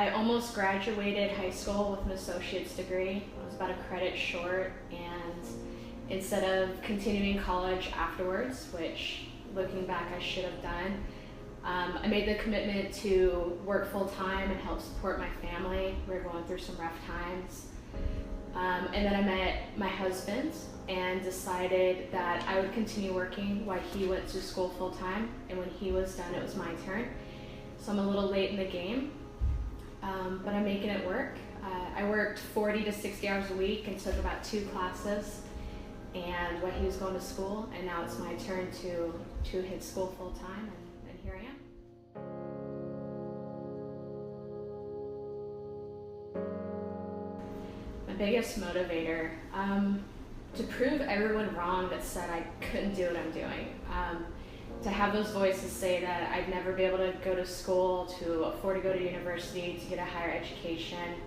I almost graduated high school with an associate's degree. I was about a credit short, and instead of continuing college afterwards, which looking back I should have done, I made the commitment to work full-time and help support my family. We were going through some rough times. And then I met my husband and decided that I would continue working while he went to school full-time, and when he was done, it was my turn. So I'm a little late in the game, but I'm making it work. I worked 40 to 60 hours a week and took about 2 classes, and while he was going to school, and now it's my turn to hit school full-time, and here I am. My biggest motivator, to prove everyone wrong that said I couldn't do what I'm doing. To have those voices say that I'd never be able to go to school, to afford to go to university, to get a higher education.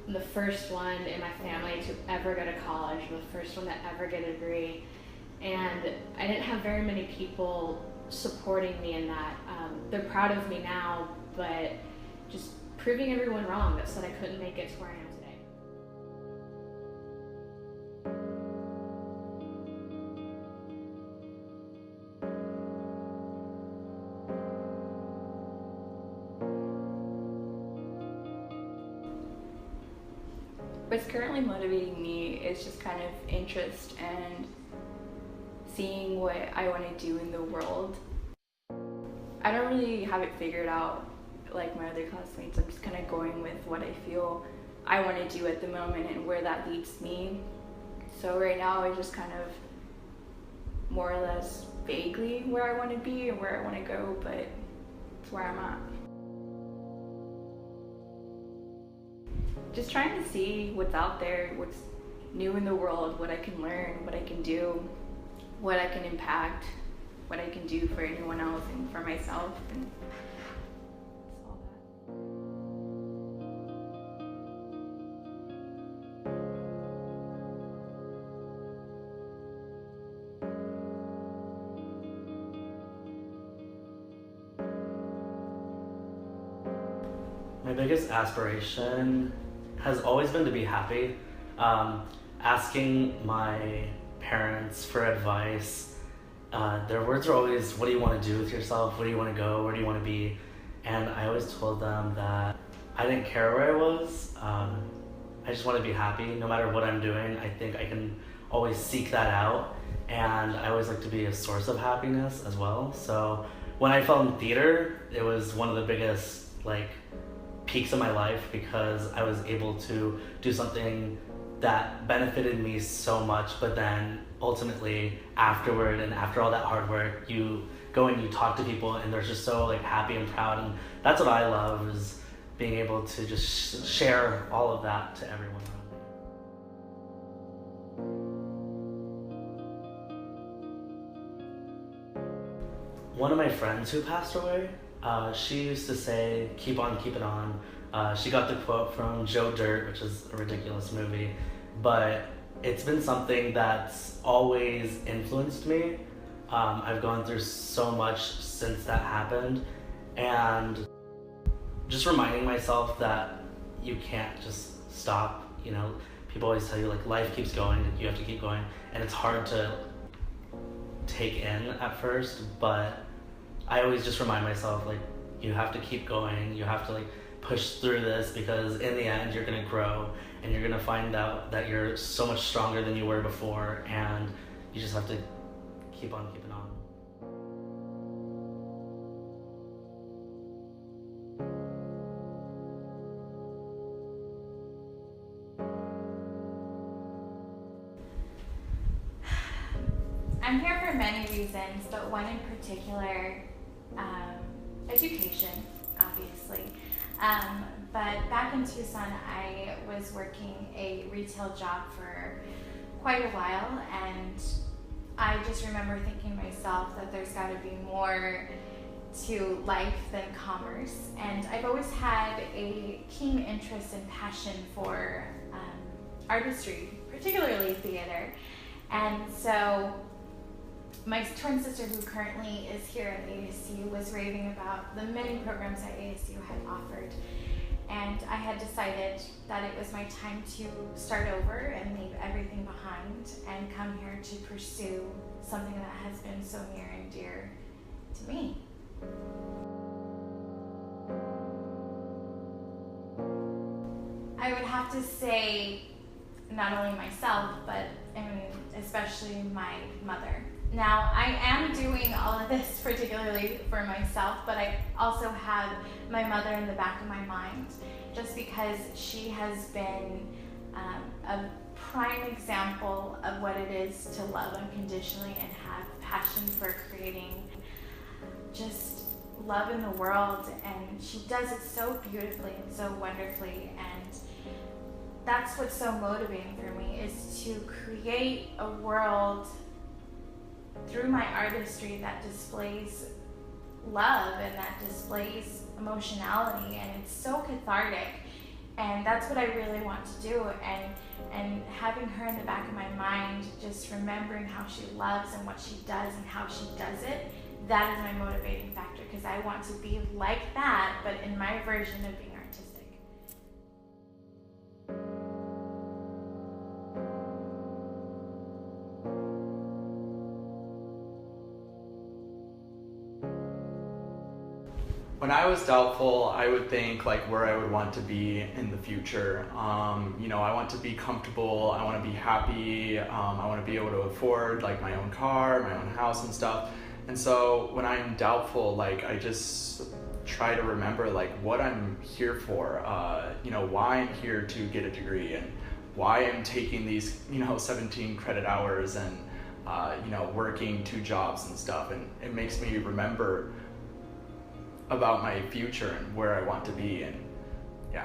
I'm the first one in my family to ever go to college. I'm the first one to ever get a degree. And I didn't have very many people supporting me in that. They're proud of me now, but just proving everyone wrong that said I couldn't make it to where I am today. What's currently motivating me is just kind of interest and seeing what I want to do in the world. I don't really have it figured out like my other classmates. I'm just kind of going with what I feel I want to do at the moment and where that leads me. So right now I just kind of more or less vaguely where I want to be and where I want to go, but it's where I'm at. Just trying to see what's out there, what's new in the world, what I can learn, what I can do, what I can impact, what I can do for anyone else and for myself, and all My biggest aspiration has always been to be happy. Asking my parents for advice, their words are always, what do you want to do with yourself? Where do you want to go? Where do you want to be? And I always told them that I didn't care where I was. I just want to be happy no matter what I'm doing. I think I can always seek that out. And I always like to be a source of happiness as well. So when I fell in theater, it was one of the biggest peaks of my life, because I was able to do something that benefited me so much, but then ultimately afterward and after all that hard work, you go and you talk to people and they're just so happy and proud, and that's what I love, is being able to just share all of that to everyone around me. One of my friends who passed away, she used to say, keep on keeping on. She got the quote from Joe Dirt, which is a ridiculous movie, but it's been something that's always influenced me. I've gone through so much since that happened, and just reminding myself that you can't just stop. People always tell you life keeps going, you have to keep going, and it's hard to take in at first, but I always just remind myself, you have to keep going, you have to push through this, because in the end you're gonna grow and you're gonna find out that you're so much stronger than you were before, and you just have to keep on keeping on. I'm here for many reasons, but one in particular, education, obviously. But back in Tucson, I was working a retail job for quite a while, and I just remember thinking to myself that there's got to be more to life than commerce. And I've always had a keen interest and passion for artistry, particularly theater. And so my twin sister, who currently is here at ASU, was raving about the many programs that ASU had offered. and I had decided that it was my time to start over and leave everything behind and come here to pursue something that has been so near and dear to me. I would have to say not only myself, but especially my mother. Now, I am doing all of this particularly for myself, but I also have my mother in the back of my mind, just because she has been a prime example of what it is to love unconditionally and have passion for creating just love in the world, and she does it so beautifully and so wonderfully, and that's what's so motivating for me, is to create a world through my artistry that displays love and that displays emotionality, and it's so cathartic, and that's what I really want to do. And having her in the back of my mind, just remembering how she loves and what she does and how she does it, that is my motivating factor, because I want to be like that, but in my version of being artistic. When I was doubtful, I would think like where I would want to be in the future. You know, I want to be comfortable, I want to be happy, I want to be able to afford like my own car, my own house and stuff. And so when I'm doubtful, like I just try to remember like what I'm here for, you know, why I'm here to get a degree and why I'm taking these, you know, 17 credit hours and, you know, working 2 jobs and stuff. And it makes me remember about my future and where I want to be, and yeah.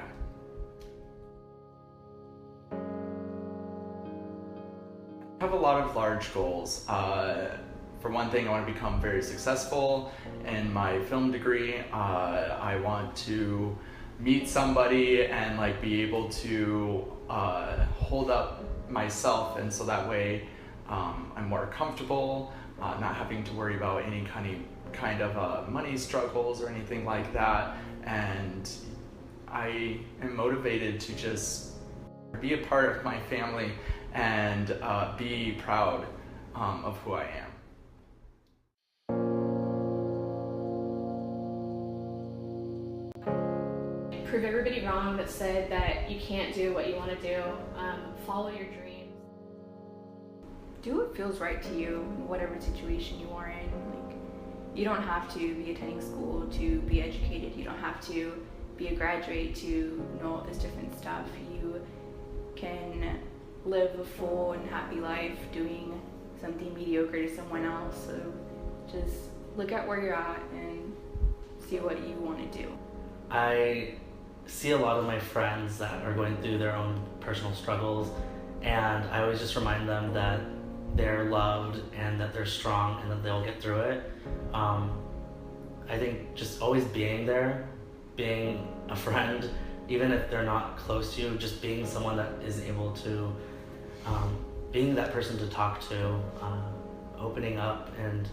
I have a lot of large goals. For one thing, I want to become very successful in my film degree. I want to meet somebody and like be able to hold up myself, and so that way I'm more comfortable, not having to worry about any kind of money struggles or anything like that. And I am motivated to just be a part of my family and be proud of who I am. Prove everybody wrong that said that you can't do what you want to do. Follow your dreams. Do what feels right to you, whatever situation you are in. Like, you don't have to be attending school to be educated. You don't have to be a graduate to know all this different stuff. You can live a full and happy life doing something mediocre to someone else. So just look at where you're at and see what you want to do. I see a lot of my friends that are going through their own personal struggles, and I always just remind them that they're loved and that they're strong and that they'll get through it. I think just always being there, being a friend, even if they're not close to you, just being someone that is able to, being that person to talk to, opening up and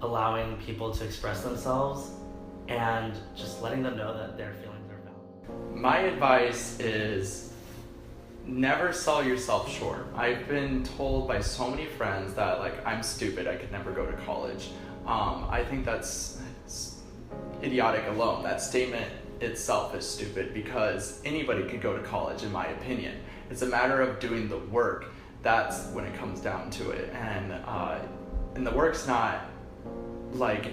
allowing people to express themselves, and just letting them know that their feelings are valid. My advice is never sell yourself short. I've been told by so many friends that like I'm stupid, I could never go to college. I think that's idiotic alone. That statement itself is stupid, because anybody could go to college, in my opinion. It's a matter of doing the work. That's when it comes down to it. And the work's not like,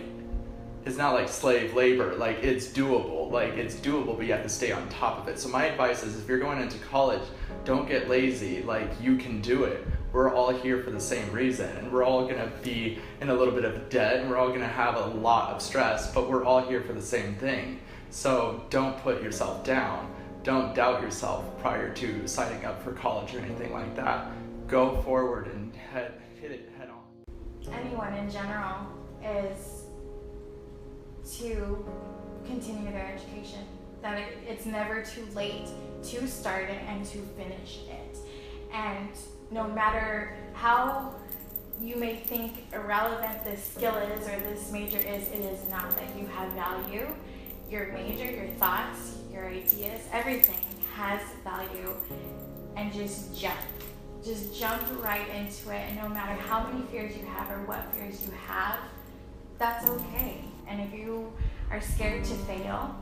it's not like slave labor. Like, it's doable. Like, it's doable, but you have to stay on top of it. So my advice is, if you're going into college, don't get lazy. Like, you can do it. We're all here for the same reason, and we're all gonna be in a little bit of debt, and we're all gonna have a lot of stress, but we're all here for the same thing. So don't put yourself down. Don't doubt yourself prior to signing up for college or anything like that. Go forward and hit it head on. Anyone in general is to continue their education. That it's never too late to start it and to finish it. And no matter how you may think irrelevant this skill is or this major is, it is not. That you have value, your major, your thoughts, your ideas, everything has value, and just jump. Just jump right into it, and no matter how many fears you have or what fears you have, that's okay. And if you are scared to fail,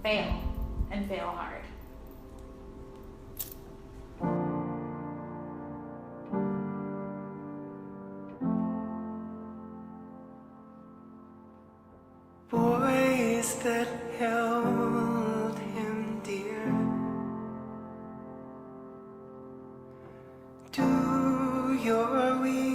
fail, and fail hard. Boys that held him dear, do your will.